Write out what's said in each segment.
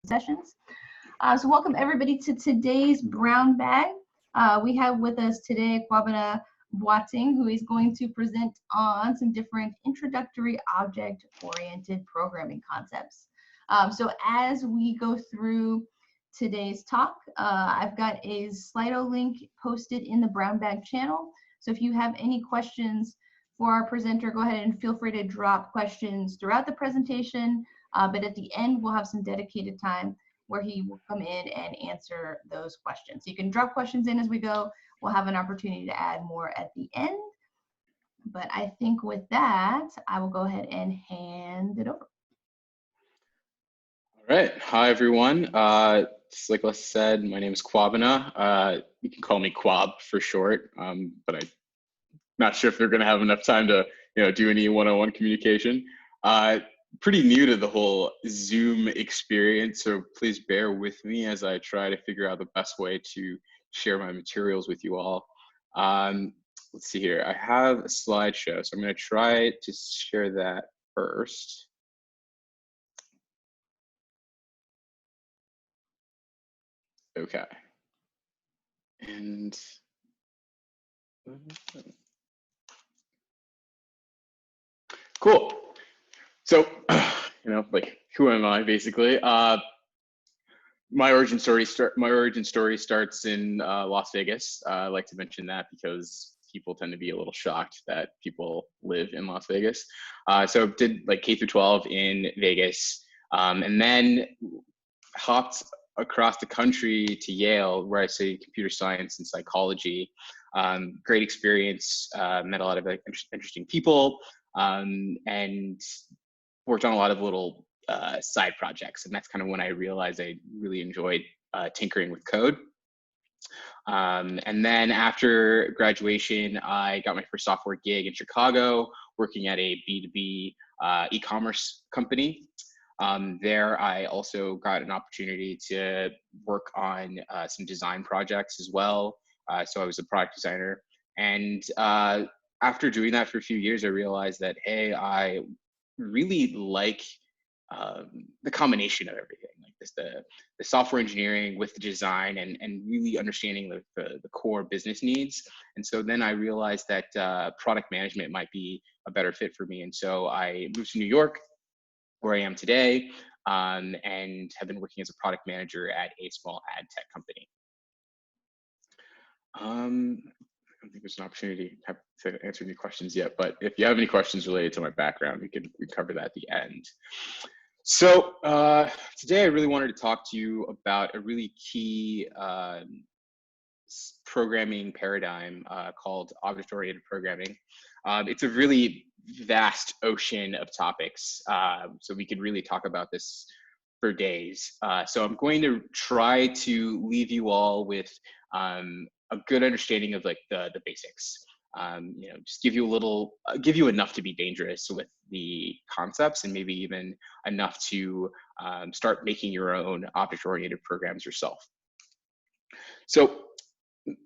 sessions. So welcome everybody to today's Brown Bag. We have with us today Kwabena Boatong, who is going to present on some different introductory object-oriented programming concepts. So as we go through today's talk, I've got a Slido link posted in the Brown Bag channel. So if you have any questions for our presenter, go ahead and feel free to drop questions throughout the presentation. But at the end, we'll have some dedicated time where he will come in and answer those questions. So you can drop questions in as we go. We'll have an opportunity to add more at the end. But I think with that, I will go ahead and hand it over. All right. Hi, everyone. Just like Les said, my name is Kwabena. You can call me Kwab for short, but I'm not sure if they're going to have enough time to do any one-on-one communication. Pretty new to the whole Zoom experience, so please bear with me as I try to figure out the best way to share my materials with you all. Let's see here. I have a slideshow, so I'm going to try to share that first. Okay. And cool. So, like, who am I basically? My origin story starts in Las Vegas. I like to mention that because people tend to be a little shocked that people live in Las Vegas. So did like K through 12 in Vegas, and then hopped across the country to Yale, where I studied computer science and psychology. Great experience, met a lot of interesting people, and worked on a lot of little side projects. And that's kind of when I realized I really enjoyed tinkering with code. And then after graduation, I got my first software gig in Chicago, working at a B2B e-commerce company. There, I also got an opportunity to work on some design projects as well. So I was a product designer. And after doing that for a few years, I realized that, hey, I really like the combination of everything, like this, the software engineering with the design and really understanding the core business needs. And so then I realized that product management might be a better fit for me. And so I moved to New York, where I am today, and have been working as a product manager at a small ad tech company. I don't think there's an opportunity to answer any questions yet, but if you have any questions related to my background, we can cover that at the end. So today I really wanted to talk to you about a really key programming paradigm called object-oriented programming. It's a really vast ocean of topics, so we could really talk about this for days. So I'm going to try to leave you all with a good understanding of like the basics. Just give you enough to be dangerous with the concepts, and maybe even enough to start making your own object-oriented programs yourself. So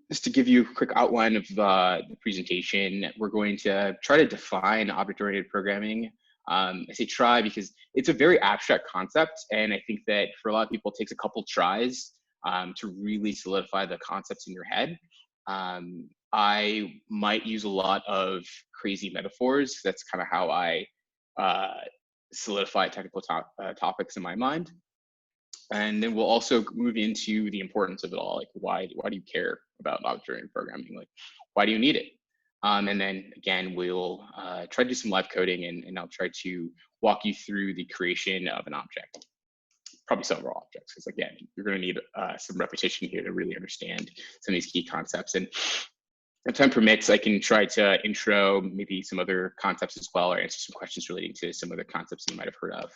just to give you a quick outline of the presentation, we're going to try to define object-oriented programming. I say try because it's a very abstract concept, and I think that for a lot of people it takes a couple tries to really solidify the concepts in your head. I might use a lot of crazy metaphors. That's kind of how I solidify technical topics in my mind. And then we'll also move into the importance of it all. Like, why do you care about object-oriented programming? Like, why do you need it? And then again, we'll try to do some live coding, and I'll try to walk you through the creation of an object. Probably several objects, because again, you're going to need some repetition here to really understand some of these key concepts. And if time permits, I can try to intro maybe some other concepts as well, or answer some questions relating to some other concepts you might have heard of.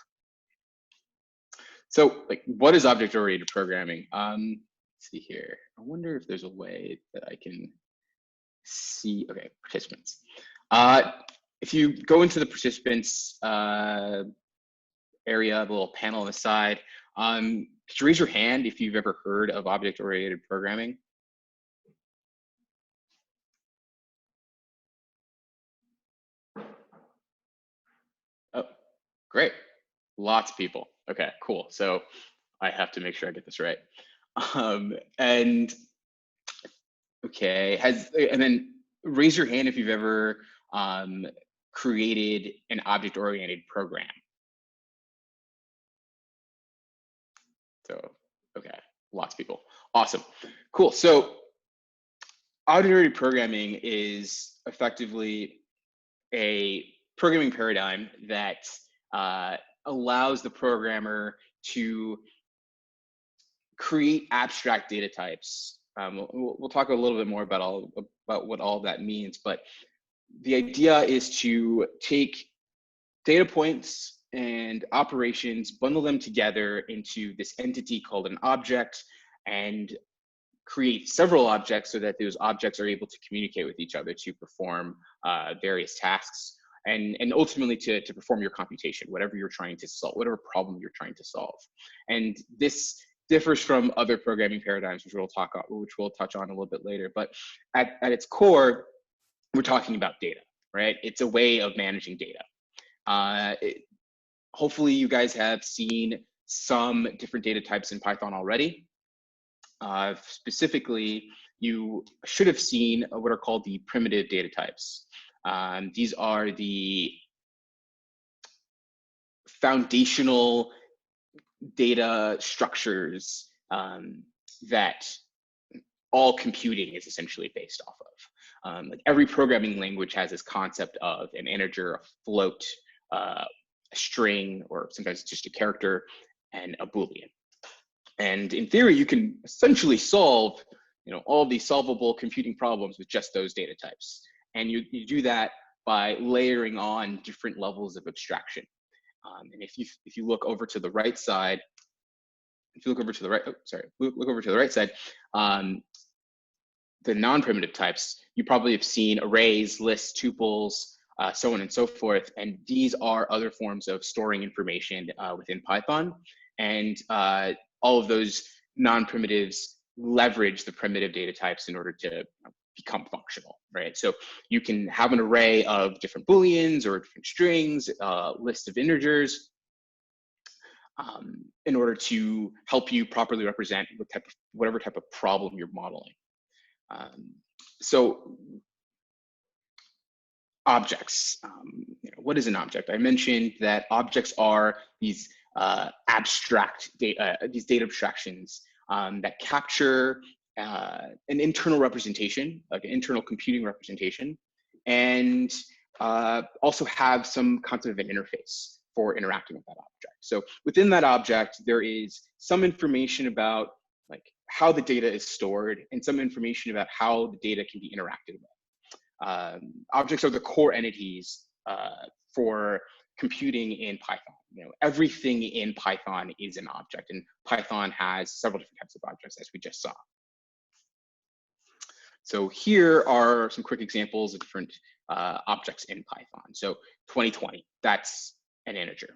So, like, what is object-oriented programming? Let's see here. I wonder if there's a way that I can see. Okay, participants. If you go into the participants area, the little panel on the side, could you raise your hand if you've ever heard of object-oriented programming? Oh, great. Lots of people. Okay, cool. So I have to make sure I get this right. And okay, and then raise your hand if you've ever created an object-oriented program. So, okay, lots of people. Awesome, cool. So object-oriented programming is effectively a programming paradigm that allows the programmer to create abstract data types. We'll talk a little bit more about what all that means, but the idea is to take data points and operations, bundle them together into this entity called an object, and create several objects so that those objects are able to communicate with each other to perform various tasks, and ultimately to perform your computation, whatever you're trying to solve, whatever problem you're trying to solve. And this differs from other programming paradigms, which we'll touch on a little bit later. But at its core, we're talking about data, right? It's a way of managing data. Hopefully you guys have seen some different data types in Python already. Specifically, you should have seen what are called the primitive data types. These are the foundational data structures that all computing is essentially based off of. Like every programming language has this concept of an integer, a float, a string, or sometimes just a character, and a Boolean. And in theory, you can essentially solve, all of these solvable computing problems with just those data types. And you do that by layering on different levels of abstraction. And if you look over to the right side, look over to the right side, the non-primitive types, you probably have seen arrays, lists, tuples, so on and so forth. And these are other forms of storing information within Python. And all of those non-primitives leverage the primitive data types in order to become functional, right? So you can have an array of different Booleans or different strings, list of integers, in order to help you properly represent whatever type of problem you're modeling. So objects, what is an object? I mentioned that objects are these abstract data, these data abstractions that capture an internal representation, like an internal computing representation, and also have some concept of an interface for interacting with that object. So within that object, there is some information about like how the data is stored and some information about how the data can be interacted with. Objects are the core entities for computing in Python. Everything in Python is an object, and Python has several different types of objects, as we just saw. So here are some quick examples of different objects in Python. So 2020, that's an integer.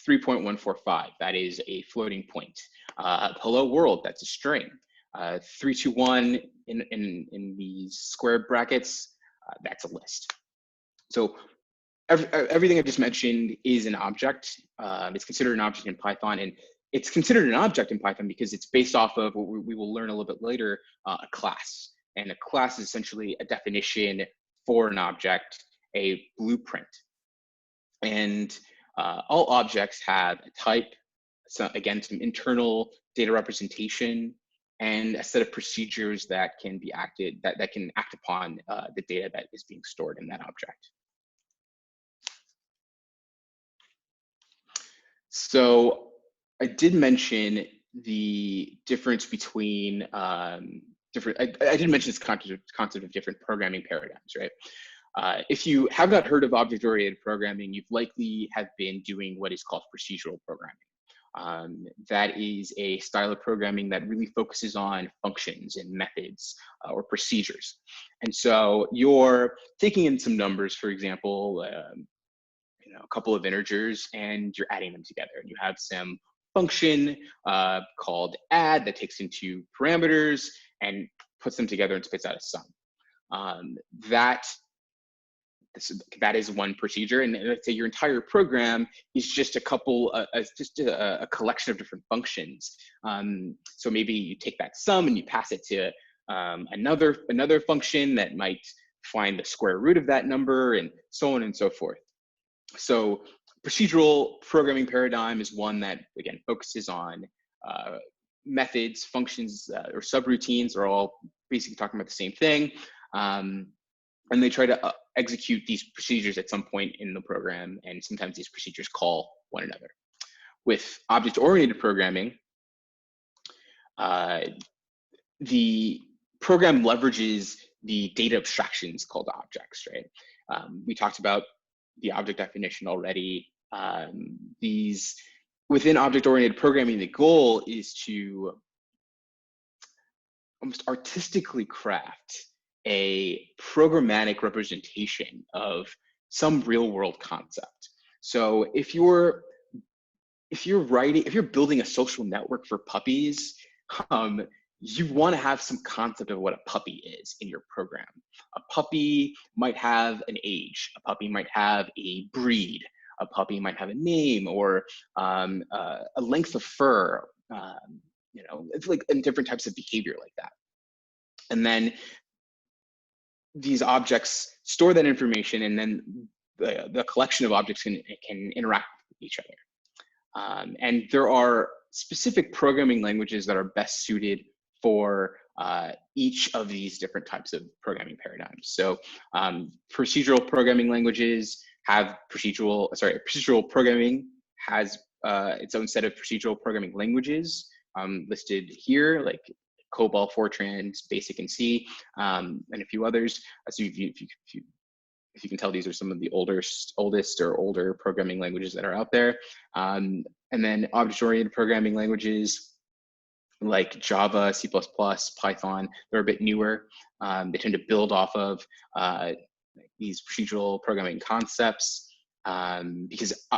3.145, that is a floating point. Hello world, that's a string. 321 in these square brackets, that's a list. So everything I just mentioned is an object. It's considered an object in Python, and it's considered an object in Python because it's based off of what we will learn a little bit later, a class. And a class is essentially a definition for an object, a blueprint. And all objects have a type, again, some internal data representation, and a set of procedures that can be that can act upon the data that is being stored in that object. So I did mention the difference between I did mention this concept of different programming paradigms, right? If you have not heard of object-oriented programming, you've likely have been doing what is called procedural programming. That is a style of programming that really focuses on functions and methods or procedures. And so you're taking in some numbers, for example, a couple of integers, and you're adding them together. And you have some function called add that takes into parameters and puts them together and spits out a sum. That that is one procedure, and let's say your entire program is just a collection of different functions. So maybe you take that sum and you pass it to another function that might find the square root of that number, and so on and so forth. So procedural programming paradigm is one that, again, focuses on methods, functions, or subroutines are all basically talking about the same thing. And they try to execute these procedures at some point in the program, and sometimes these procedures call one another. With object-oriented programming, the program leverages the data abstractions called objects, right? We talked about the object definition already. Within object-oriented programming, the goal is to almost artistically craft a programmatic representation of some real-world concept. So if you're building a social network for puppies, you want to have some concept of what a puppy is in your program. A puppy might have an age. A puppy might have a breed. A puppy might have a name, or a length of fur. It's like in different types of behavior like that. And then these objects store that information, and then the collection of objects can interact with each other. And there are specific programming languages that are best suited for each of these different types of programming paradigms. So procedural programming languages have procedural programming has its own set of procedural programming languages listed here, like COBOL, Fortran, BASIC, and C, and a few others. So if you can tell, these are some of the oldest or older programming languages that are out there. And then object-oriented programming languages like Java, C++, Python, they're a bit newer. They tend to build off of these procedural programming concepts because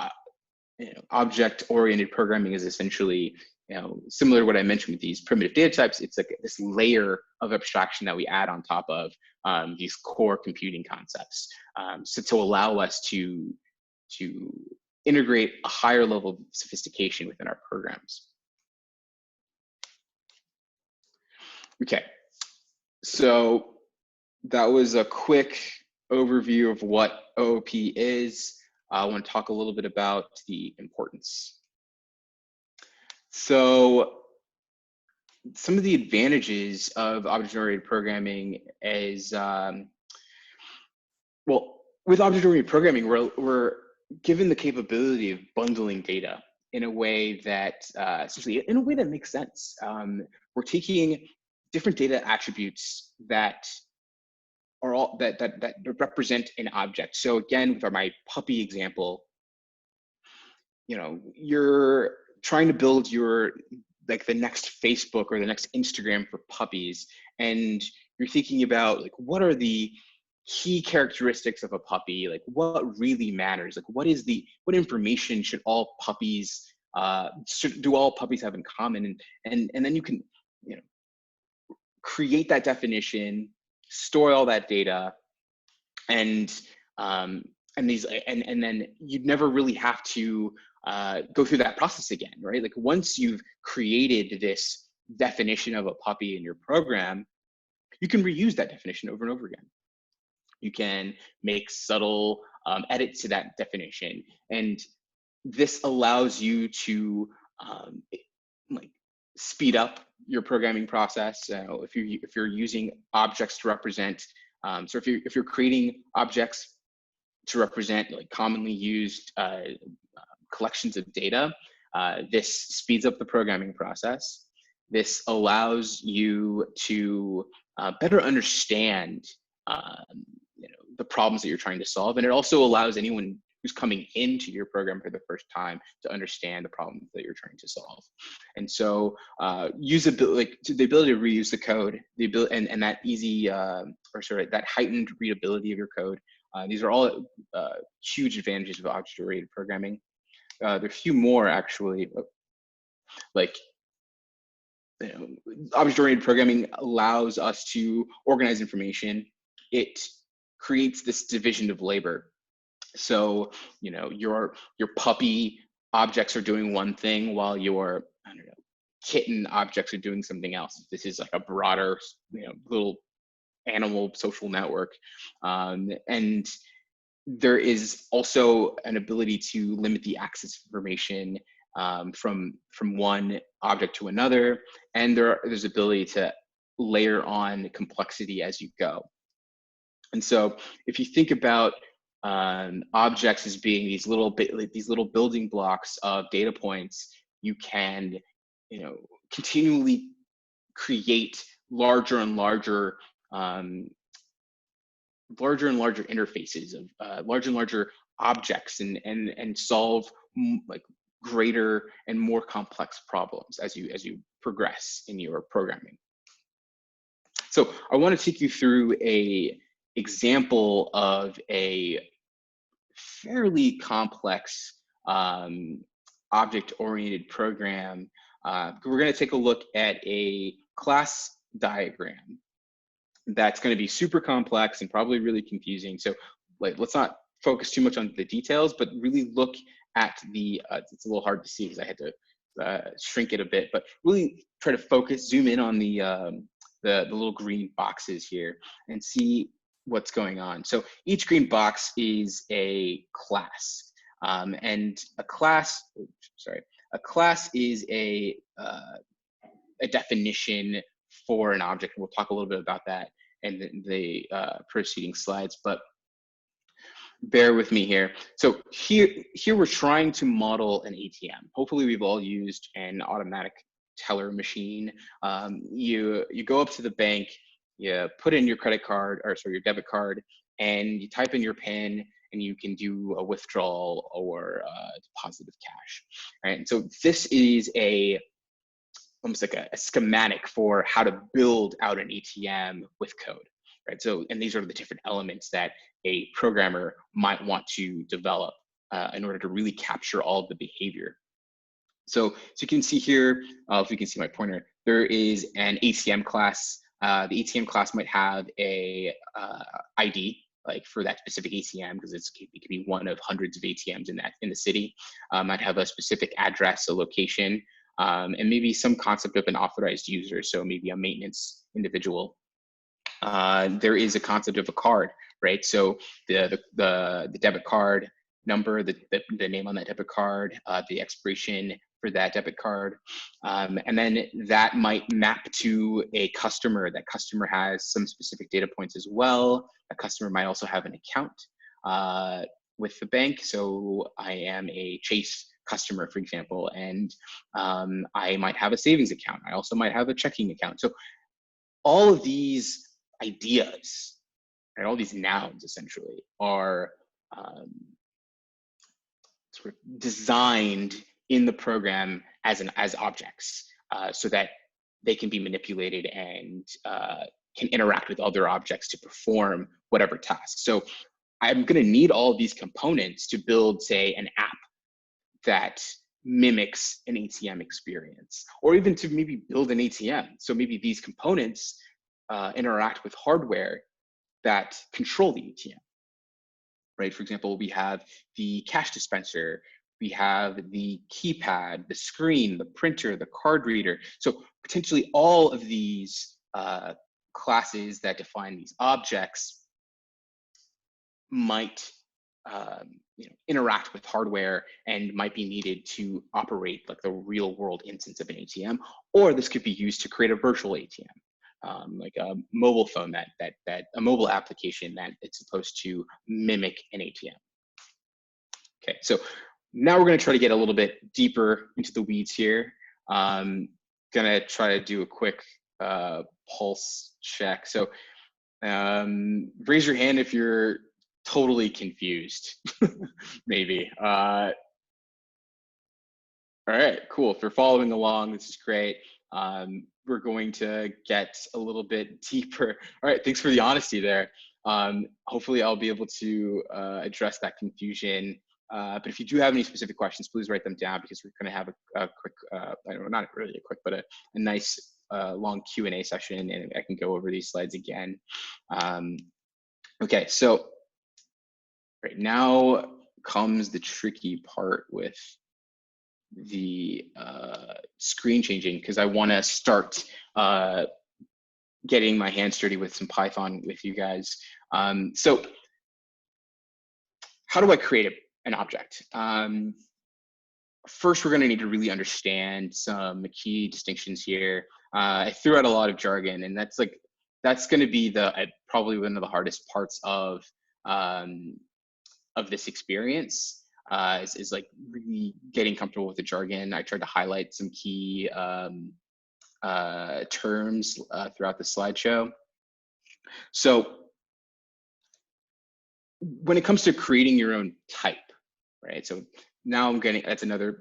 object-oriented programming is essentially similar to what I mentioned with these primitive data types. It's like this layer of abstraction that we add on top of these core computing concepts, so to allow us to integrate a higher level of sophistication within our programs. Okay, so that was a quick overview of what OOP is. I want to talk a little bit about the importance. So some of the advantages of object-oriented programming is, well, with object-oriented programming, we're given the capability of bundling data in a way that, essentially, in a way that makes sense. We're taking different data attributes that are all that represent an object. So again, with my puppy example, you're trying to build the next Facebook or the next Instagram for puppies, and you're thinking about like, what are the key characteristics of a puppy? Like, what really matters? Like, what information should all puppies do all puppies have in common? And then you can create that definition, store all that data, and then you'd never really have to go through that process again, right? Like, once you've created this definition of a puppy in your program, you can reuse that definition over and over again. You can make subtle edits to that definition, and this allows you to speed up your programming process. If you're using objects to represent, so if you're creating objects to represent like commonly used collections of data, this speeds up the programming process. This allows you to better understand the problems that you're trying to solve, and it also allows anyone who's coming into your program for the first time to understand the problems that you're trying to solve. And so usability, like the ability to reuse the code, the ability and that easy that heightened readability of your code. These are all huge advantages of object-oriented programming. There are a few more actually. Like, object-oriented programming allows us to organize information. It creates this division of labor. So, you know, your puppy objects are doing one thing while your, I don't know, kitten objects are doing something else. This is like a broader, you know, little animal social network. And there is also an ability to limit the access information from one object to another, and there's ability to layer on complexity as you go. And so, if you think about objects as being these little building blocks of data points, you can, you know, continually create larger and larger interfaces of larger and larger objects, and solve like greater and more complex problems as you progress in your programming. So I want to take you through a example of a fairly complex object-oriented program. We're going to take a look at a class diagram that's going to be super complex and probably really confusing. So let's not focus too much on the details, but really look at the, it's a little hard to see because I had to shrink it a bit, but really try to zoom in on the little green boxes here and see what's going on. So each green box is a class, and a class is a definition for an object. We'll talk a little bit about that in the preceding slides, but bear with me here. So here we're trying to model an ATM. Hopefully we've all used an automatic teller machine. You go up to the bank, you put in your your debit card, and you type in your PIN, and you can do a withdrawal or a deposit of cash. Right? And so this is almost like a schematic for how to build out an ATM with code, right? So, and these are the different elements that a programmer might want to develop in order to really capture all of the behavior. So you can see here, if you can see my pointer, there is an ATM class. The ATM class might have a ID, like for that specific ATM, because it could be one of hundreds of ATMs in the city. Might have a specific address, a location, and maybe some concept of an authorized user, so maybe a maintenance individual. There is a concept of a card, right? So the debit card number, the name on that debit card, the expiration for that debit card, and then that might map to a customer. That customer has some specific data points as well. A customer might also have an account with the bank. So I am a Chase customer, for example, and I might have a savings account. I also might have a checking account. So all of these ideas, and all these nouns essentially, are sort of designed in the program as objects, so that they can be manipulated and can interact with other objects to perform whatever task. So I'm going to need all of these components to build, say, an app that mimics an ATM experience, or even to maybe build an ATM. So maybe these components interact with hardware that control the ATM, right? For example, we have the cash dispenser, we have the keypad, the screen, the printer, the card reader. So potentially all of these classes that define these objects might interact with hardware and might be needed to operate like the real world instance of an ATM, or this could be used to create a virtual ATM, like a mobile phone a mobile application that it's supposed to mimic an ATM. Okay, so now we're going to try to get a little bit deeper into the weeds here. Gonna try to do a quick pulse check. So raise your hand if you're totally confused, maybe. All right, cool. If you're following along, this is great. We're going to get a little bit deeper. All right, thanks for the honesty there. Hopefully I'll be able to address that confusion. But if you do have any specific questions, please write them down, because we're going to have a quick, not really a quick, but a nice long Q&A session, and I can go over these slides again. Okay, so right now comes the tricky part with the screen changing, because I want to start getting my hands dirty with some Python with you guys. So how do I create an object? First, we're going to need to really understand some key distinctions here. I threw out a lot of jargon, and that's going to be probably one of the hardest parts of this experience. Is like really getting comfortable with the jargon. I tried to highlight some key terms throughout the slideshow. So when it comes to creating your own type, right? So now I'm getting, that's another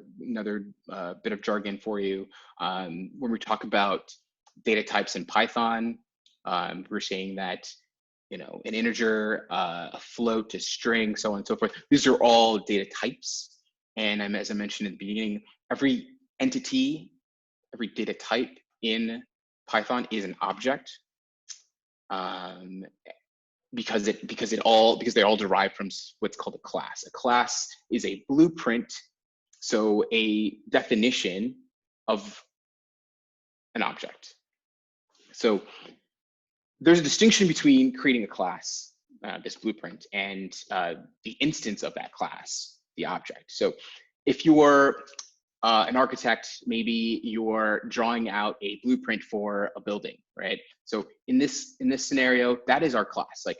bit of jargon for you. When we talk about data types in Python, we're saying that, you know, an integer, a float, a string, so on and so forth. These are all data types. And as I mentioned at the beginning, every entity, every data type in Python is an object. Because they all derive from what's called a class. A class is a blueprint, so a definition of an object. So there's a distinction between creating a class, this blueprint, and the instance of that class, the object. So if you're an architect, maybe you're drawing out a blueprint for a building, right? So in this scenario, that is our class. Like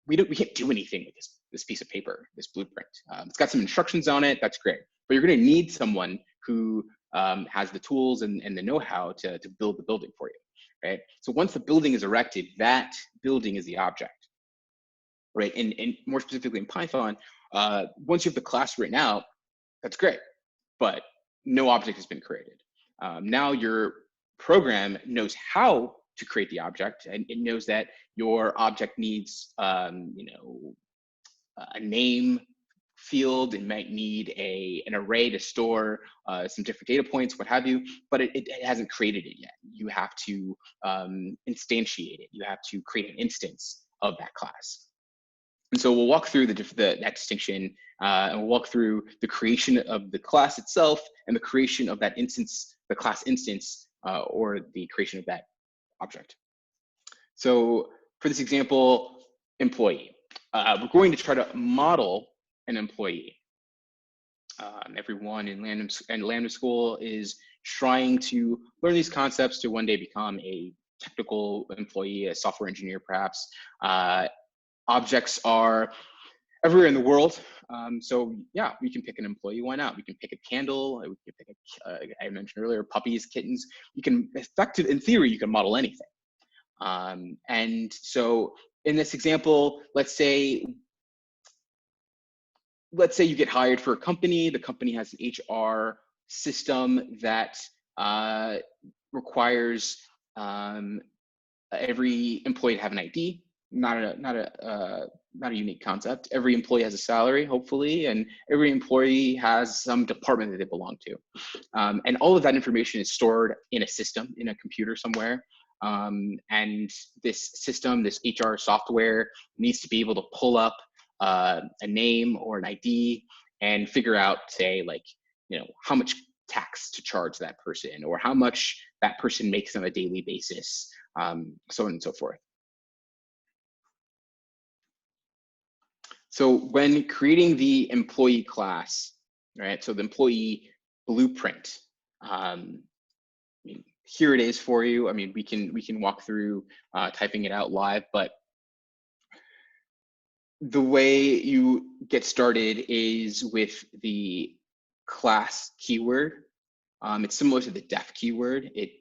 we can't do anything with this piece of paper, this blueprint. It's got some instructions on it. That's great, but you're going to need someone who has the tools and the know-how to build the building for you, right? So once the building is erected, that building is the object, right? And more specifically in Python, once you have the class written out, that's great, but no object has been created. Now your program knows how to create the object, and it knows that your object needs, you know, a name field. It might need an array to store some different data points, what have you, but it hasn't created it yet. You have to instantiate it. You have to create an instance of that class. And so we'll walk through that distinction, and we'll walk through the creation of the class itself and the creation of that instance, the class instance, or the creation of that object. So for this example, employee, we're going to try to model an employee. Everyone in Lambda School is trying to learn these concepts to one day become a technical employee, a software engineer, perhaps. Objects are everywhere in the world. So yeah, we can pick an employee. Why not? We can pick a candle. We can pick I mentioned earlier, puppies, kittens. You can in theory, you can model anything. And so in this example, let's say you get hired for a company. The company has an HR system that requires every employee to have an ID. Not a unique concept. Every employee has a salary, hopefully, and every employee has some department that they belong to. And all of that information is stored in a system, in a computer somewhere. And this system, this HR software, needs to be able to pull up a name or an ID and figure out, say, like, you know, how much tax to charge that person, or how much that person makes on a daily basis, so on and so forth. So when creating the employee class, right? So the employee blueprint, I mean, here it is for you. I mean, we can walk through typing it out live, but the way you get started is with the class keyword. It's similar to the def keyword. It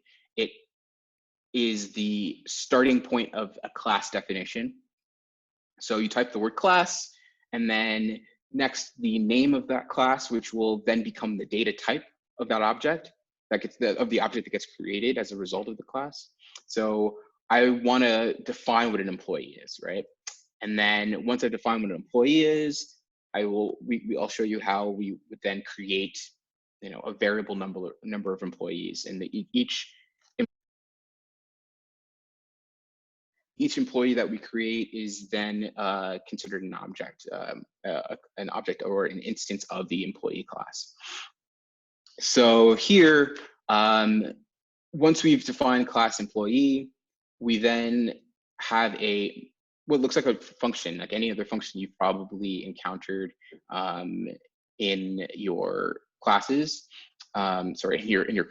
is the starting point of a class definition. So you type the word class, and then next the name of that class, which will then become the data type of that object of the object that gets created as a result of the class. So I want to define what an employee is, right? And then once I define what an employee is, I'll show you how we would then create, you know, a variable number of employees, and each. each employee that we create is then considered an object or an instance of the employee class. So here, once we've defined class employee, we then have what looks like a function, like any other function you've probably encountered in your classes. Sorry, in your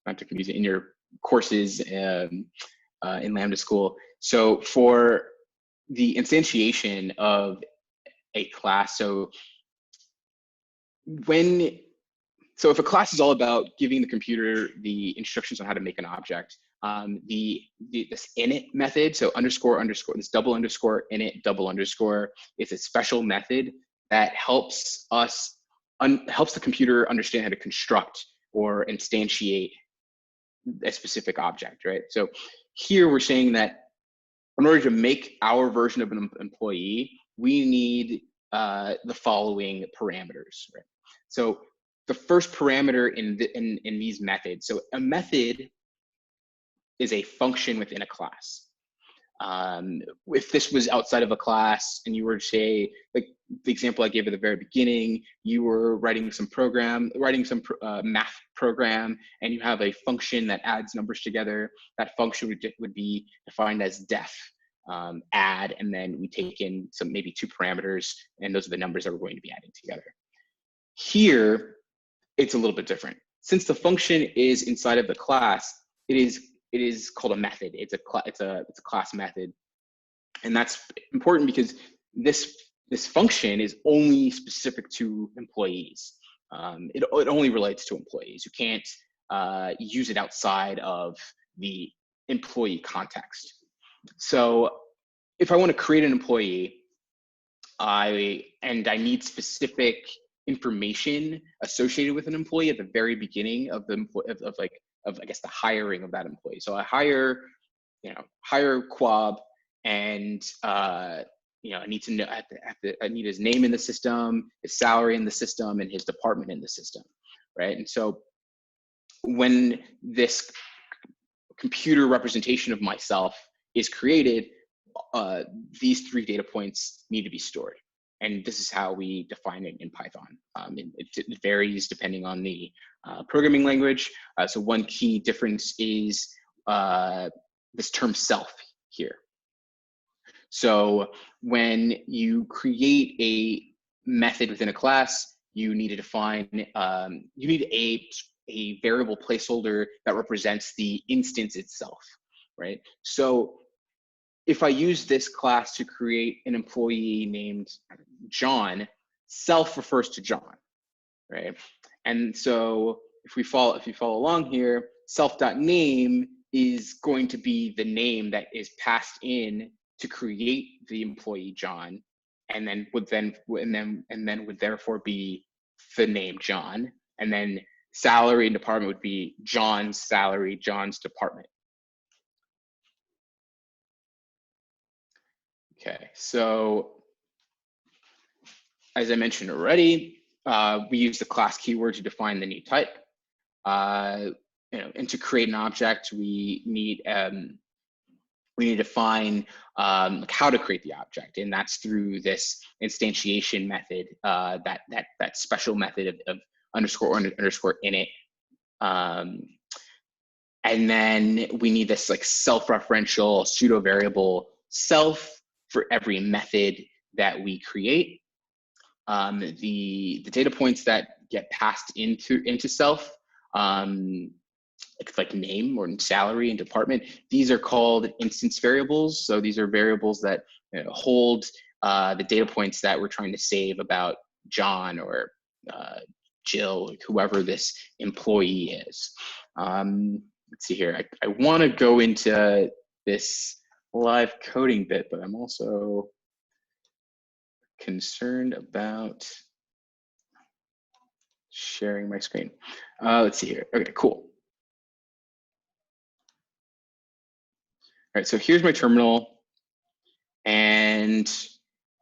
not to confuse it, in your courses in Lambda School. So for the instantiation of a class, so if a class is all about giving the computer the instructions on how to make an object, this init method, so underscore, this double underscore init double underscore, is a special method that helps the computer understand how to construct or instantiate a specific object, right? So here we're saying that in order to make our version of an employee, we need the following parameters, right? So the first parameter in these methods, so a method is a function within a class. If this was outside of a class and you were to say, like the example I gave at the very beginning, you were writing some math program, and you have a function that adds numbers together, that function would be defined as def, add, and then we take in maybe 2 parameters, and those are the numbers that we're going to be adding together. Here, it's a little bit different. Since the function is inside of the class, it is called a method. It's a class method, and that's important because this function is only specific to employees. It only relates to employees. You can't use it outside of the employee context. So if I want to create an employee, I need specific information associated with an employee at the very beginning of I guess the hiring of that employee. So I hire Kwab, and I need to know I need his name in the system, his salary in the system, and his department in the system, right? And so when this computer representation of myself is created, these 3 data points need to be stored. And this is how we define it in Python. It varies depending on the programming language. So one key difference is this term self here. So when you create a method within a class, you need to define, you need a variable placeholder that represents the instance itself, right? So if I use this class to create an employee named John, self refers to John, right? And so if you follow along here, self.name is going to be the name that is passed in to create the employee John, and then would therefore be the name John, and then salary and department would be John's salary, John's department. Okay, so as I mentioned already, we use the class keyword to define the new type. And to create an object, we need to define how to create the object, and that's through this instantiation method, that special method of underscore init. And then we need this like self-referential pseudo variable self for every method that we create. The data points that get passed into self, like name or salary and department, these are called instance variables. So these are variables that hold the data points that we're trying to save about John or Jill, whoever this employee is. Let's see here. I want to go into this live coding bit, but I'm also concerned about sharing my screen. Let's see here. Okay, cool. All right, so here's my terminal, and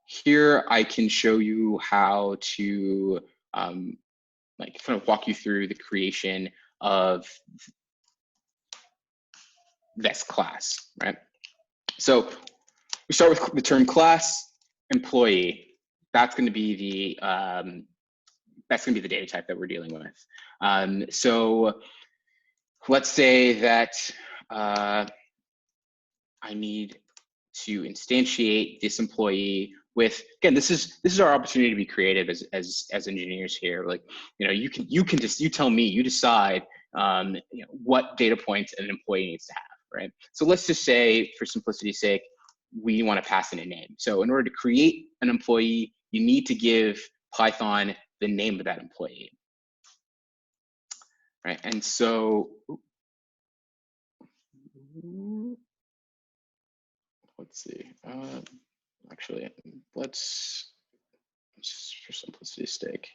here I can show you how to like kind of walk you through the creation of this class, right? So we start with the term class employee. That's going to be the data type that we're dealing with. So let's say that I need to instantiate this employee with, again, this is our opportunity to be creative as engineers here. Like, you tell me, you decide what data points an employee needs to have, right? So let's just say, for simplicity's sake, we want to pass in a name. So in order to create an employee, you need to give Python the name of that employee, right? And so, let's see. Actually, let's just for simplicity's sake.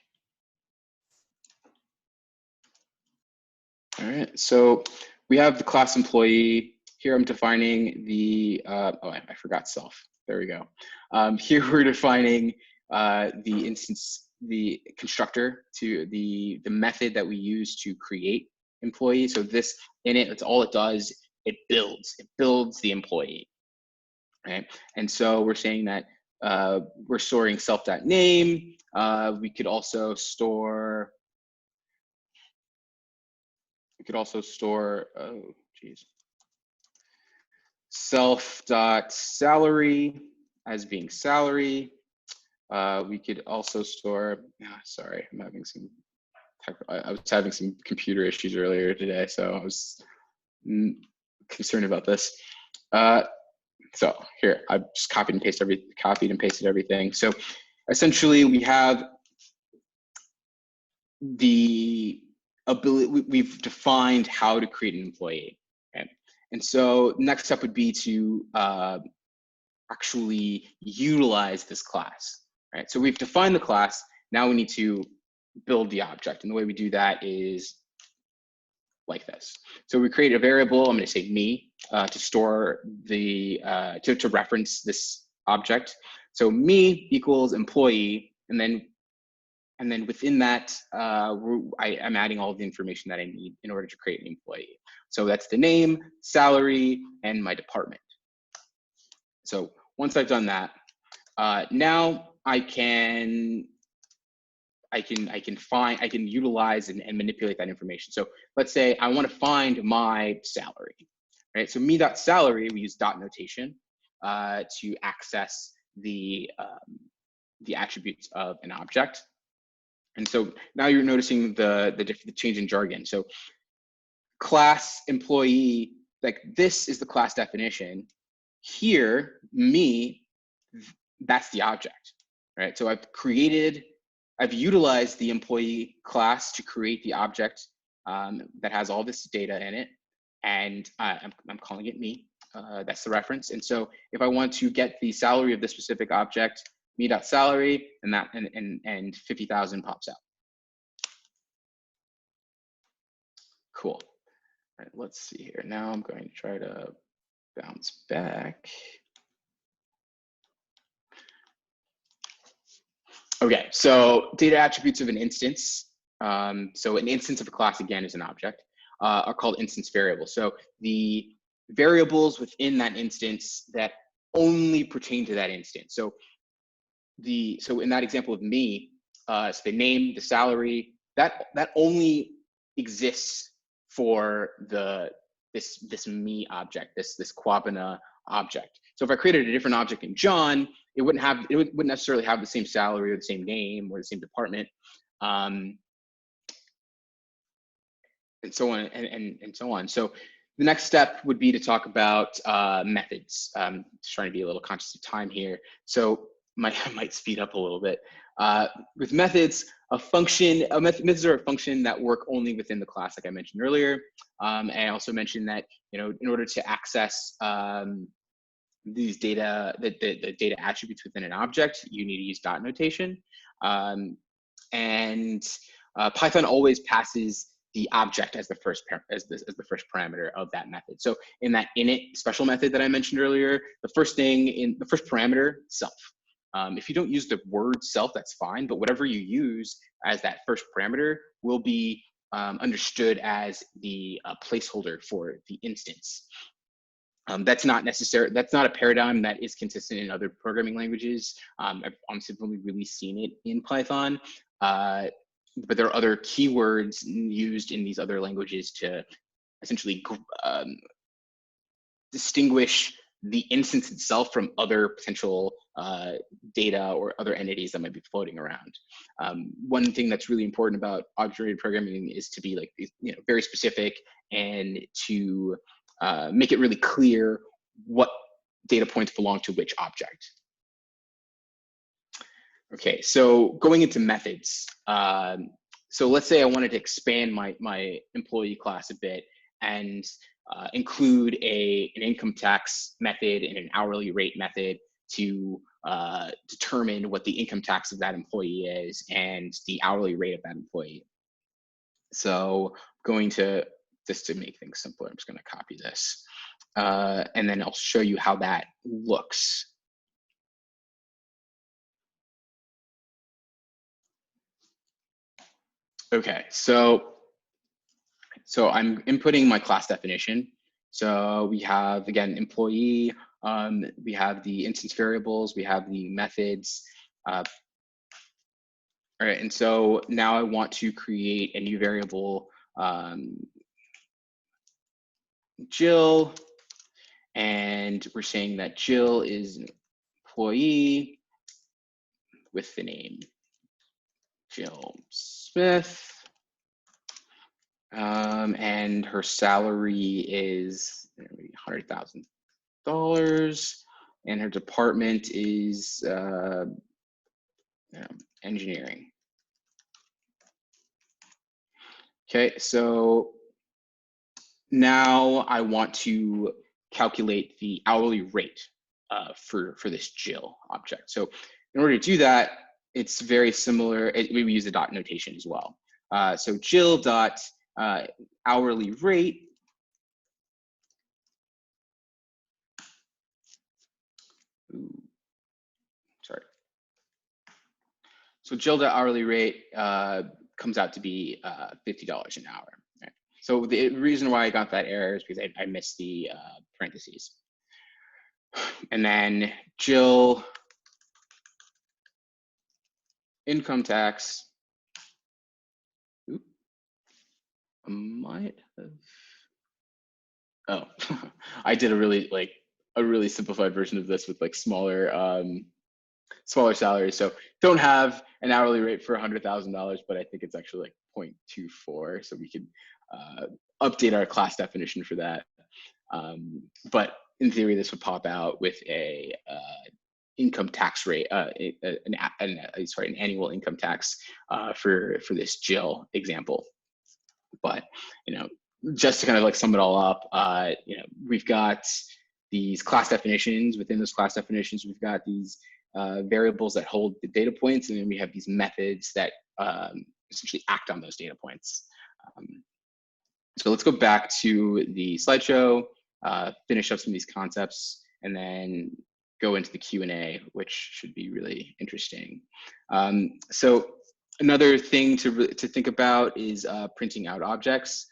All right. So we have the class employee. Here I'm defining the. I forgot self. There we go. Here we're defining the instance, the constructor, to the method that we use to create employee. So this in it, it's all it does. It builds the employee. Right. And so we're saying that we're storing self.name. We could also store, oh geez, self.salary as being salary. We could also store, sorry, I'm having some, I was having some computer issues earlier today, so I was concerned about this. So here, I've just copied and pasted everything. So essentially we have the ability, we've defined how to create an employee. Okay? And so next step would be to actually utilize this class, right? So we've defined the class, now we need to build the object. And the way we do that is like this. So we create a variable, I'm going to say me, to store the, to reference this object. So me equals employee, and then within that, I'm adding all of the information that I need in order to create an employee. So that's the name, salary, and my department. So once I've done that, now I can utilize and manipulate that information. So let's say I want to find my salary, right? So me.salary, we use dot notation to access the attributes of an object. And so now you're noticing the change in jargon. So class employee, like this is the class definition. Here, me, that's the object, right? So I've utilized the employee class to create the object that has all this data in it, and I'm calling it me. That's the reference. And so if I want to get the salary of this specific object, me.salary, and 50,000 pops out. Cool. All right, let's see here. Now I'm going to try to bounce back. Okay, so data attributes of an instance. So an instance of a class, again, is an object, are called instance variables. So the variables within that instance that only pertain to that instance. So in that example of me, so the name, the salary, that only exists for this me object, this Kwabena object. So if I created a different object in John, it wouldn't necessarily have the same salary or the same name or the same department, and so on and so on. So the next step would be to talk about methods. Just trying to be a little conscious of time here, so I might speed up a little bit. With methods, methods are a function that work only within the class, like I mentioned earlier. And I also mentioned that in order to access these data, the data attributes within an object, you need to use dot notation. And Python always passes the object as the first parameter of that method. So in that init special method that I mentioned earlier, the first parameter, self. If you don't use the word self, that's fine, but whatever you use as that first parameter will be understood as the placeholder for the instance. That's not necessary. That's not a paradigm that is consistent in other programming languages. I've honestly only really seen it in Python, but there are other keywords used in these other languages to essentially distinguish the instance itself from other potential data or other entities that might be floating around. One thing that's really important about object-oriented programming is to be like, very specific and to make it really clear what data points belong to which object. Okay, so going into methods. So let's say I wanted to expand my employee class a bit and include an income tax method and an hourly rate method to determine what the income tax of that employee is and the hourly rate of that employee. So going to, just to make things simpler, I'm just going to copy this. And then I'll show you how that looks. Okay, so I'm inputting my class definition. So we have, again, employee, we have the instance variables, we have the methods. All right, and so now I want to create a new variable, Jill, and we're saying that Jill is an employee with the name Jill Smith, and her salary is $100,000, and her department is engineering. Okay, so now I want to calculate the hourly rate for this Jill object. So in order to do that, it's very similar. We use the dot notation as well. So Jill dot hourly rate So Jill dot hourly rate comes out to be $50 an hour. Right? So the reason why I got that error is because I missed the parentheses. And then Jill income tax. Oop, I might have. Oh, I did a really simplified version of this with like smaller salaries. So don't have an hourly rate for $100,000, but I think it's actually like 0.24. So we could update our class definition for that. But in theory, this would pop out with a income tax rate, an annual income tax for this Jill example. But just to kind of like sum it all up, we've got these class definitions. Within those class definitions, we've got these variables that hold the data points, and then we have these methods that essentially act on those data points. So let's go back to the slideshow, finish up some of these concepts, and then go into the Q&A, which should be really interesting. So another thing to think about is printing out objects.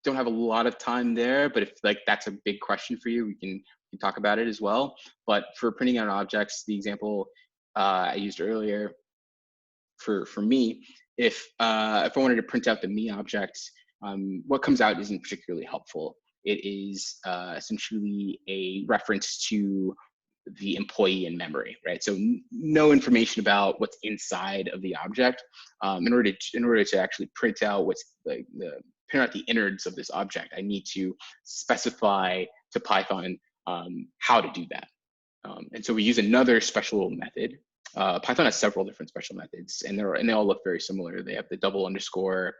Don't have a lot of time there, but if that's a big question for you, we can talk about it as well. But for printing out objects, the example I used earlier for me, if I wanted to print out the me object, what comes out isn't particularly helpful. It is essentially a reference to the employee in memory, right? So no information about what's inside of the object. In order to actually print out print out the innards of this object, I need to specify to Python how to do that. And so we use another special method. Python has several different special methods, and they all look very similar. They have the double underscore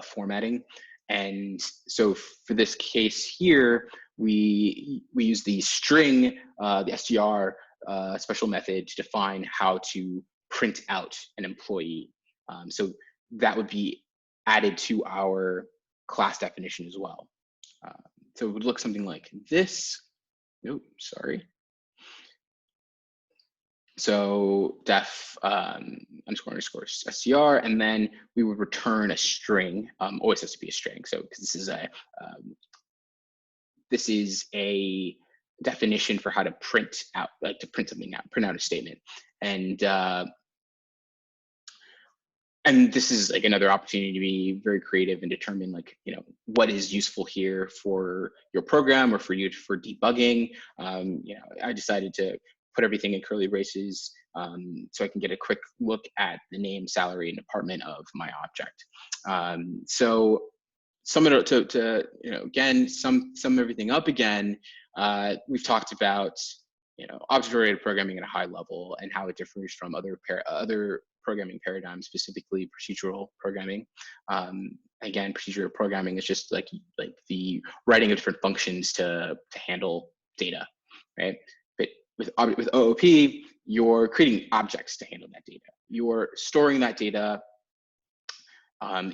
formatting. And so for this case here, we use the string, the str special method to define how to print out an employee. So that would be added to our class definition as well. So it would look something like this. Nope, sorry. So def underscore str, and then we would return a string. Always has to be a string. So because this is a this is a definition for how to print out, like to print something out, print out a statement. And this is like another opportunity to be very creative and determine, like, you know, what is useful here for your program or for you for debugging. You know, I decided to put everything in curly braces so I can get a quick look at the name, salary, and department of my object. So sum it up to you know, again, sum everything up again. We've talked about, you know, object-oriented programming at a high level and how it differs from other programming paradigms, specifically procedural programming. Again, procedural programming is just like the writing of different functions to handle data, right? But with OOP, you're creating objects to handle that data. You're storing that data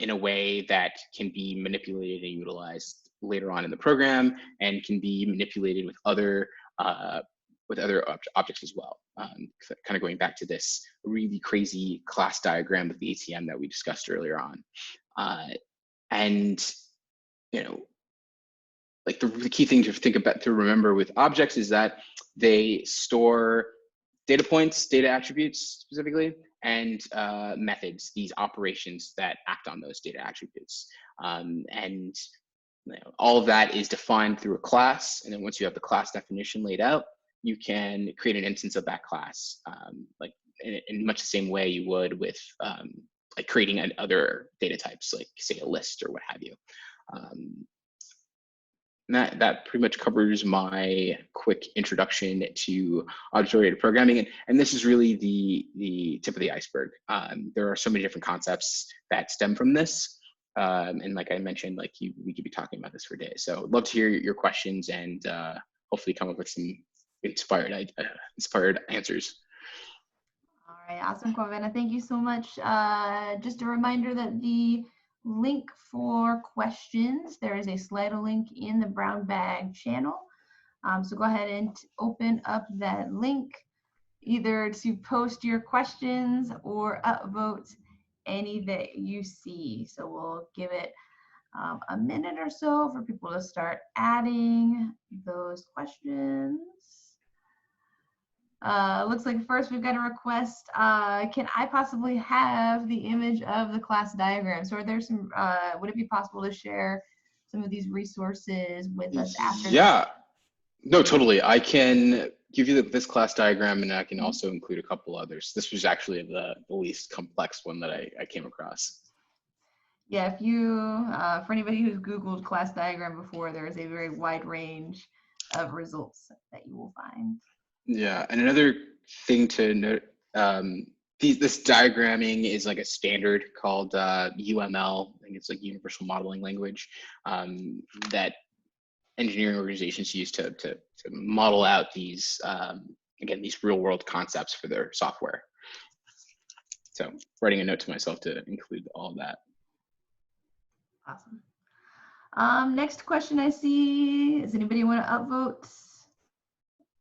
in a way that can be manipulated and utilized later on in the program, and can be manipulated with other objects as well. Kind of going back to this really crazy class diagram of the ATM that we discussed earlier on. And, you know, like the key thing to think about, to remember with objects, is that they store data points, data attributes specifically, and methods, these operations that act on those data attributes. And you know, all of that is defined through a class. And then once you have the class definition laid out, you can create an instance of that class, like in much the same way you would with like creating other data types, like say a list or what have you. That pretty much covers my quick introduction to object-oriented programming, and this is really the tip of the iceberg. There are so many different concepts that stem from this, and like I mentioned, like we could be talking about this for days. So I'd love to hear your questions and hopefully come up with some inspired answers. All right, awesome, Kwabena. Thank you so much. Just a reminder that the link for questions, there is a Slido link in the Brownbag channel. So go ahead and open up that link, either to post your questions or upvote any that you see. So we'll give it a minute or so for people to start adding those questions. Looks like first we've got a request. Can I possibly have the image of the class diagram? So are there some, would it be possible to share some of these resources with us after? Yeah, no, totally. I can give you this class diagram, and I can also include a couple others. This was actually the least complex one that I came across. Yeah, if you, for anybody who's Googled class diagram before, there is a very wide range of results that you will find. Yeah, and another thing to note, this diagramming is like a standard called UML. I think it's like Universal Modeling Language, that engineering organizations use to model out these, again, these real world concepts for their software. So writing a note to myself to include all of that. Awesome. Next question I see, does anybody want to upvote?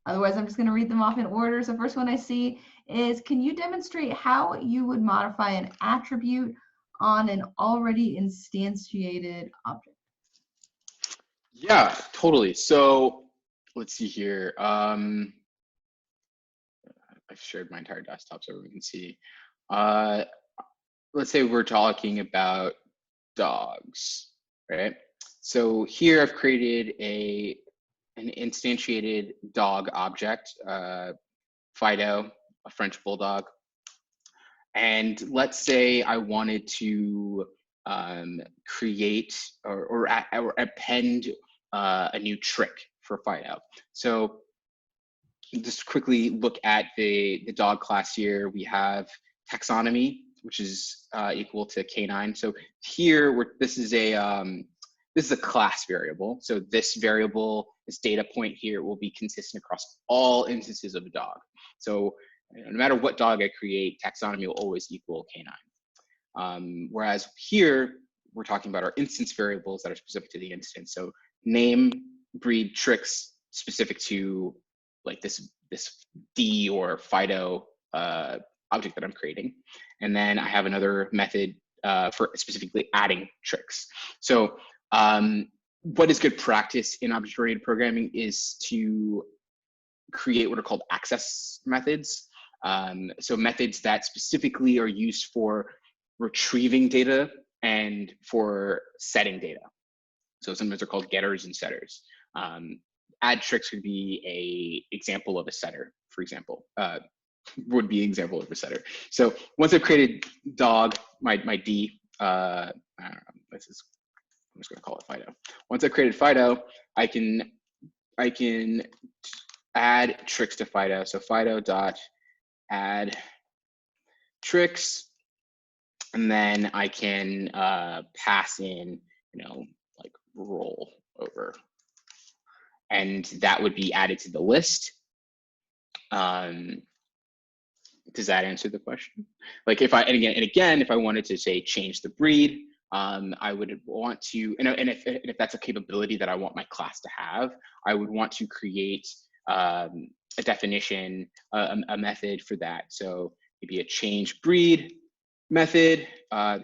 Otherwise, I'm just going to read them off in order. So first one I see is, can you demonstrate how you would modify an attribute on an already instantiated object? Yeah, totally. So let's see here. I've shared my entire desktop so everyone can see. Let's say we're talking about dogs, right? So here I've created an instantiated dog object, Fido, a French bulldog. And let's say I wanted to create or append a new trick for Fido. So just quickly look at the dog class here. We have taxonomy, which is equal to canine. So here this is a class variable. So this variable, this data point here, will be consistent across all instances of a dog. So no matter what dog I create, taxonomy will always equal canine. Whereas here, we're talking about our instance variables that are specific to the instance. So name, breed, tricks specific to like this D or Fido object that I'm creating. And then I have another method for specifically adding tricks. So what is good practice in object-oriented programming is to create what are called access methods. So methods that specifically are used for retrieving data and for setting data. So sometimes they're called getters and setters. Add tricks could be a example of a setter, for example, would be an example of a setter. So once I've created dog, my D, I don't know, I'm just gonna call it Fido. Once I've created Fido, I can add tricks to Fido. So Fido dot add tricks, and then I can pass in, like roll over, and that would be added to the list. Does that answer the question? Like if I, and again, if I wanted to say change the breed, I would want to, and if that's a capability that I want my class to have, I would want to create a definition, a method for that. So maybe a change breed method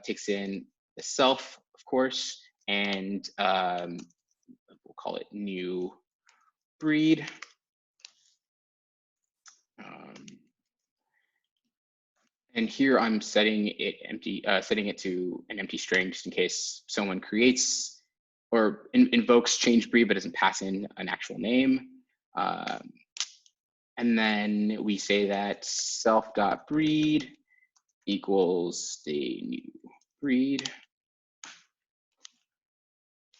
takes in the self, of course, and we'll call it new breed. And here I'm setting it empty, setting it to an empty string just in case someone creates or invokes change breed but doesn't pass in an actual name. And then we say that self.breed equals the new breed.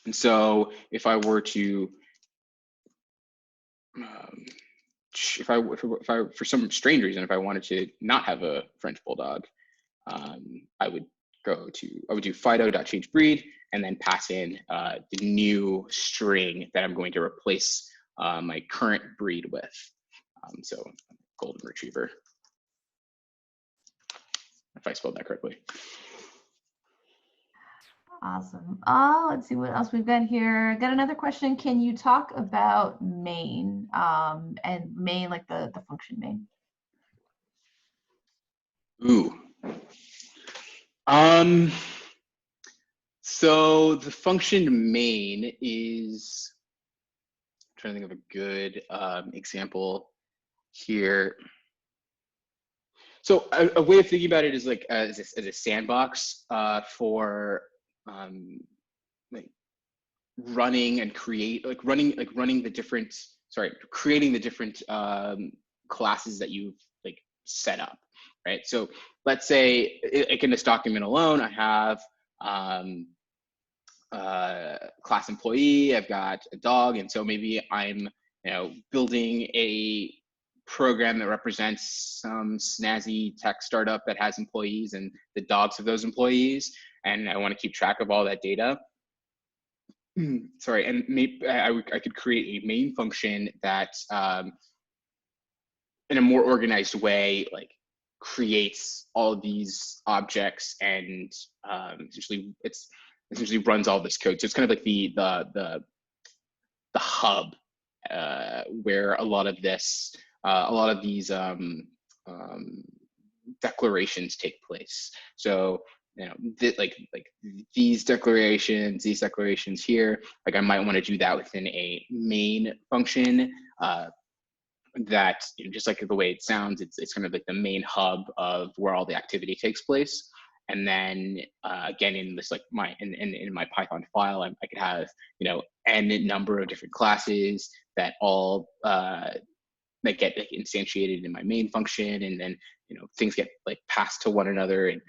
And so if I were to, if I for some strange reason, if I wanted to not have a French bulldog, I would do Fido.changeBreed and then pass in the new string that I'm going to replace my current breed with. So golden retriever, if I spelled that correctly. Awesome. Let's see what else we've got here. Got another question. Can you talk about main and main, like the function main? Ooh. So the function main is, I'm trying to think of a good example here. So a way of thinking about it is like as a sandbox for like running and creating the different classes that you've like set up, right? So let's say like in this document alone, I have class employee, I've got a dog, and so maybe I'm building a program that represents some snazzy tech startup that has employees and the dogs of those employees, and I want to keep track of all that data. Sorry, and maybe I could create a main function that in a more organized way, like creates all of these objects and essentially runs all this code. So it's kind of like the hub where a lot of these declarations take place. So like these declarations here, like I might want to do that within a main function that, just like the way it sounds, it's kind of like the main hub of where all the activity takes place. And then again, in this like in my Python file, I could have n number of different classes that all that get like instantiated in my main function, and then things get like passed to one another. And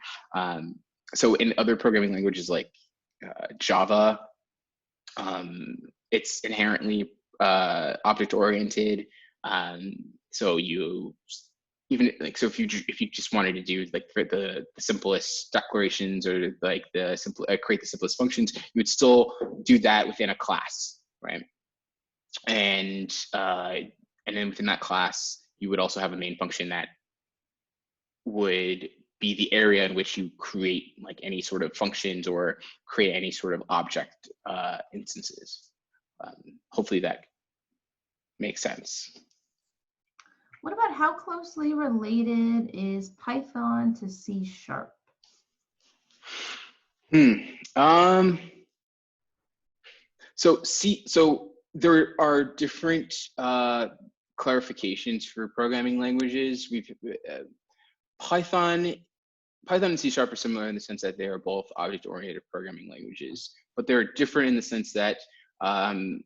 so in other programming languages like Java, it's inherently object oriented. So if you just wanted to do like for the simplest declarations or like create the simplest functions, you would still do that within a class, right? And then within that class, you would also have a main function that would be the area in which you create like any sort of functions or create any sort of object instances. Hopefully that makes sense. What about how closely related is Python to C#? So there are different clarifications for programming languages. Python Python and C# are similar in the sense that they are both object-oriented programming languages, but they're different in the sense that um,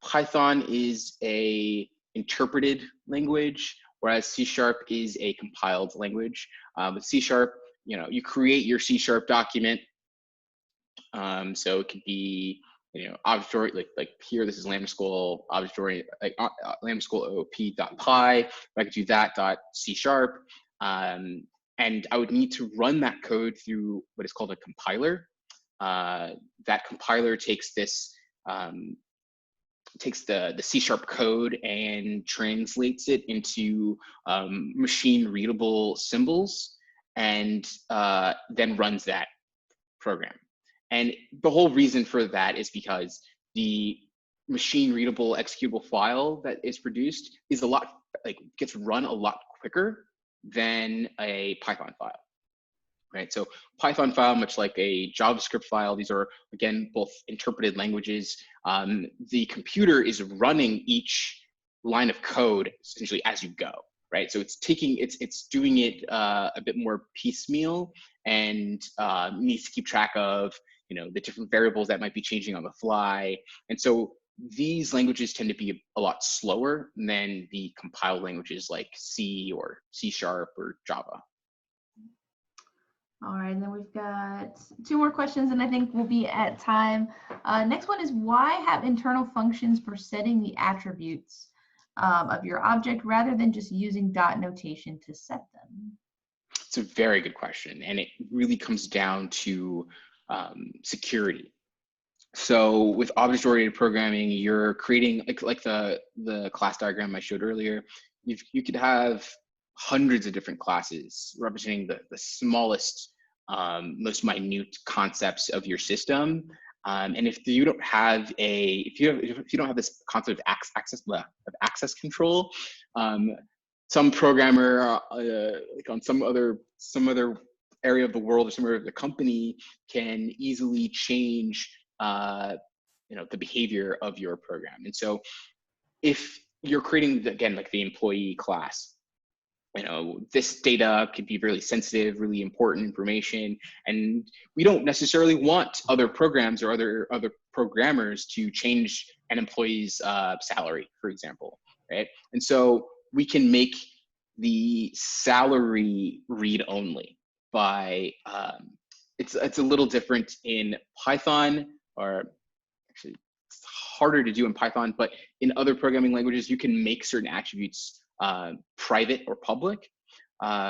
Python is a interpreted language, whereas C# is a compiled language. With C#, you create your C# document. So it could be, object like here, this is Lambda School object like Lambda School OOP.py. I could do that .C#. And I would need to run that code through what is called a compiler. That compiler takes this, takes the C# code and translates it into machine readable symbols, and then runs that program. And the whole reason for that is because the machine readable executable file that is produced is gets run a lot quicker than a Python file, right? So Python file, much like a JavaScript file, these are, again, both interpreted languages. The computer is running each line of code essentially as you go, right? So it's doing it a bit more piecemeal, and needs to keep track of, the different variables that might be changing on the fly. And so these languages tend to be a lot slower than the compiled languages like C or C# or Java. All right, and then we've got 2 more questions, and I think we'll be at time. Next one is, why have internal functions for setting the attributes of your object rather than just using dot notation to set them? It's a very good question, and it really comes down to security. So with object-oriented programming, you're creating, like the class diagram I showed earlier, you could have hundreds of different classes representing the smallest, most minute concepts of your system. And if you don't have this concept of access control, some programmer like on some other area of the world or some area of the company can easily change the behavior of your program. And so if you're creating, again, like the employee class, this data could be really sensitive, really important information, and we don't necessarily want other programs or other programmers to change an employee's salary, for example, right? And so we can make the salary read only by it's a little different in Python, or actually it's harder to do in Python, but in other programming languages you can make certain attributes private or public.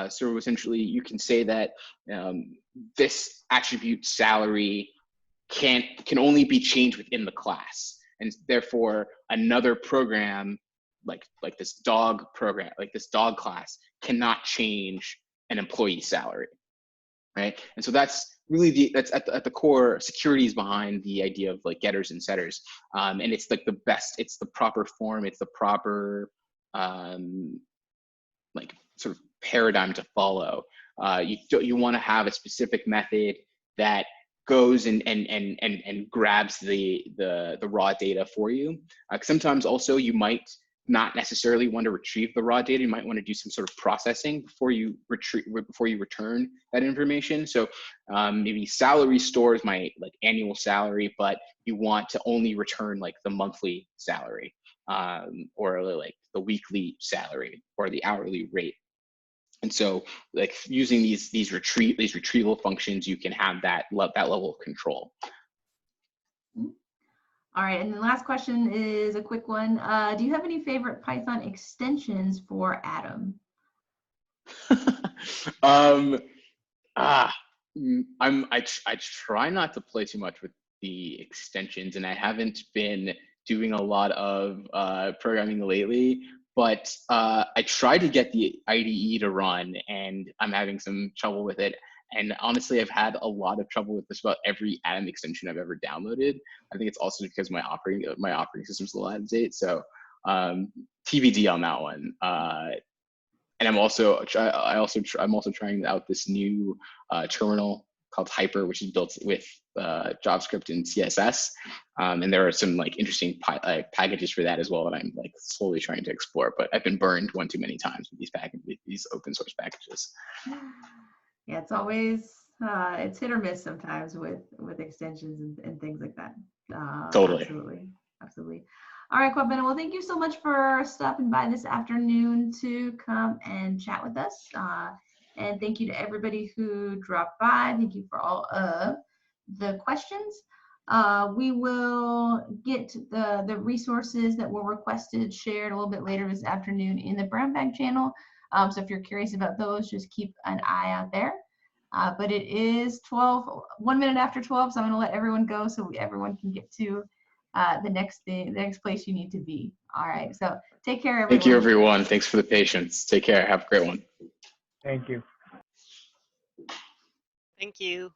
So essentially you can say that this attribute salary can only be changed within the class, and therefore another program like this dog program, like this dog class, cannot change an employee salary, right? And so that's really that's at the core. Security is behind the idea of like getters and setters, and it's like it's the proper form, it's the proper like sort of paradigm to follow. You want to have a specific method that goes and grabs the raw data for you. Sometimes also you might not necessarily want to retrieve the raw data. You might want to do some sort of processing before you return that information. So maybe salary stores my like annual salary, but you want to only return like the monthly salary, or like the weekly salary or the hourly rate. And so like using these retrieval functions, you can have that level of control. All right, and the last question is a quick one. Do you have any favorite Python extensions for Atom? I try not to play too much with the extensions, and I haven't been doing a lot of programming lately, but I tried to get the IDE to run, and I'm having some trouble with it. And honestly, I've had a lot of trouble with just about every Atom extension I've ever downloaded. I think it's also because my operating system's a little out of date. So TBD on that one. And I'm also trying out this new terminal called Hyper, which is built with JavaScript and CSS. And there are some like interesting packages for that as well that I'm like slowly trying to explore. But I've been burned one too many times with these open source packages. Yeah, it's always it's hit or miss sometimes with extensions and things like that. Totally. Absolutely. All right, Kwabena, well, thank you so much for stopping by this afternoon to come and chat with us. And thank you to everybody who dropped by. Thank you for all of the questions. We will get the resources that were requested shared a little bit later this afternoon in the Brownbag channel. So if you're curious about those, just keep an eye out there. But it is 1 minute after 12, so I'm going to let everyone go so everyone can get to the next place you need to be. All right, so take care, everyone. Thank you, everyone. Thanks for the patience. Take care. Have a great one. Thank you. Thank you.